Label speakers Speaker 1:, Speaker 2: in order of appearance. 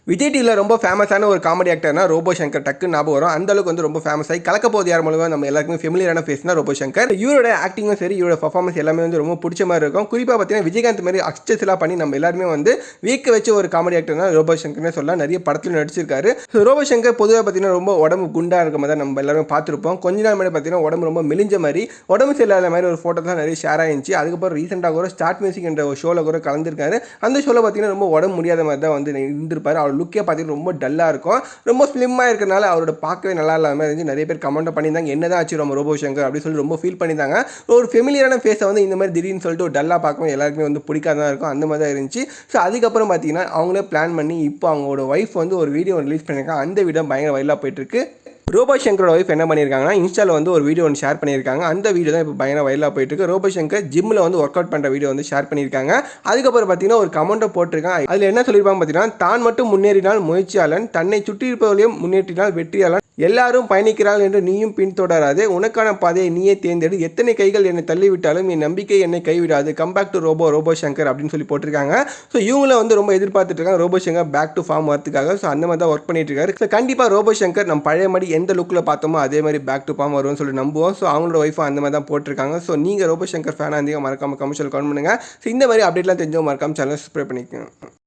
Speaker 1: விஜய் டிவியில் ரொம்ப ஃபேமஸான ஒரு காமெடி ஆக்டர்னா ரோபோ சங்கர் டக்குன்னு ஞாபகம் வரும். அந்த அளவுக்கு வந்து ரொம்ப ஃபேமஸ் ஆகி கலக்க போது யார் மூலமாக நம்ம எல்லாருக்குமே ஃபெமிலியரான ஃபேஸ்னா ரோபோ சங்கர். இவரோட ஆக்டிங்கும் சரி, இவரோட பர்ஃபார்மன்ஸ் எல்லாமே வந்து ரொம்ப பிடிச்ச மாதிரி இருக்கும். குறிப்பாக பார்த்தீங்கன்னா விஜயகாந்த் மாதிரி அக்ஸ்டெல்லாம் பண்ணி நம்ம எல்லாருமே வந்து வீக்க வச்சு ஒரு காமெடி ஆக்டர்னா ரோபோ சங்கர்னே சொல்லலாம். நிறைய படத்தில் நடிச்சிருக்காரு. ரோபோ சங்கர் பொதுவாக பார்த்தீங்கன்னா ரொம்ப உடம்பு குண்டா இருக்க மாதிரி நம்ம எல்லாருமே பார்த்துருப்போம். கொஞ்ச நாள் முன்னாடி பார்த்தீங்கன்னா உடம்பு ரொம்ப மெலிஞ்ச மாதிரி, உடம்பு சரியில்லாத மாதிரி ஒரு ஃபோட்டோ தான் நிறைய ஷேர் ஆயிருந்துச்சு. அதுக்கப்புறம் ரீசெண்டாக கூட ஸ்டார்ட் மியூசிக் என்ற ஒரு ஷோவில் கூட கலந்துருக்காரு. அந்த ஷோவில் பார்த்தீங்கன்னா ரொம்ப உடம்பு முடியாத மாதிரி தான் வந்து இருந்திருப்பாரு. அவர் லுக்கே பார்த்தீங்கன்னா ரொம்ப டல்லாக இருக்கும். ரொம்ப ஸ்லிம்மாக இருக்கிறனால அவரோட பார்க்கவே நல்லா இல்லாமல் இருந்துச்சு. நிறைய பேர் கமெண்ட் பண்ணியிருந்தாங்க, என்னதான் ஆச்சு நம்ம ரோபோ சங்கர் அப்படின்னு சொல்லி ரொம்ப ஃபீல் பண்ணியிருந்தாங்க. ஒரு ஃபெமிலியரான ஃபேஸை வந்து இந்த மாதிரி திடீர்னு சொல்லிட்டு ஒரு டல்லாக பார்க்கவும் எல்லாருக்குமே வந்து பிடிக்காதான் இருக்கும். அந்த மாதிரி தான் இருந்துச்சு. ஸோ அதுக்கப்புறம் பார்த்தீங்கன்னா அவங்களே பிளான் பண்ணி இப்போ அவங்களோட ஒய்ஃப் வந்து ஒரு வீடியோ ரிலீஸ் பண்ணியிருக்காங்க. அந்த வீடியோ பயங்கர வைரலாக போயிட்டுருக்கு. ரோபோ சங்கரோட ஒய்ஃப் என்ன பண்ணியிருக்காங்கன்னா இன்ஸ்டாவில் வந்து ஒரு வீடியோ ஒன்று ஷேர் பண்ணியிருக்காங்க. அந்த வீடியோ தான் இப்போ பயங்கர வைரலாக போயிட்டு இருக்கு. ரோபோ சங்கர் ஜிம்மில் வந்து ஒர்க் அவுட் பண்ணுற வீடியோ வந்து ஷேர் பண்ணியிருக்காங்க. அதுக்கப்புறம் பார்த்தீங்கன்னா ஒரு கமெண்ட்டை போட்டிருக்காங்க. அதில் என்ன சொல்லியிருப்பாங்க பார்த்தீங்கன்னா, தான் மட்டும் முன்னேறினால் முயற்சியாளன், தன்னை சுற்றி இருப்பவர்களையும் முன்னேற்றினால் வெற்றியாளன், எல்லாரும் பயணிக்கிறாள் என்று நீயும் பின்தொடராது, உனக்கான பாதையை நீயே தேர்ந்தெடு, எத்தனை கைகள் என்னை தள்ளிவிட்டாலும் என் நம்பிக்கை என்னை கைவிடாது, come back to Robo Shankar அப்படின்னு சொல்லி போட்டிருக்காங்க. ஸோ இவங்களும் வந்து ரொம்ப எதிர்பார்த்துட்டு இருக்காங்க Robo Shankar back to form வரதுக்காக. ஸோ அந்த மாதிரி தான் ஒர்க் பண்ணிட்டு இருக்காரு. ஸோ கண்டிப்பாக ரோபோ சங்கர் நம்ம பழைய மாதிரி எந்த லுக்கில் பார்த்தோமோ அதே மாதிரி பேக் டு ஃபார்ம் வரும்னு சொல்லி நம்புவோம். ஸோ அவங்களோட ஒய்ஃபும் அந்த மாதிரி தான் போட்டிருக்காங்க. ஸோ நீங்கள் ரோபோ சங்கர் ஃபேனாக இருந்தீங்க மறக்காம கமெண்ட்ஸில் கமெண்ட் பண்ணுங்கள். ஸோ இந்த மாதிரி அப்டேட்லாம் தெரிஞ்சவங்க மறக்காம சேனல் சப்ஸ்கிரைப் பண்ணிக்கோங்க.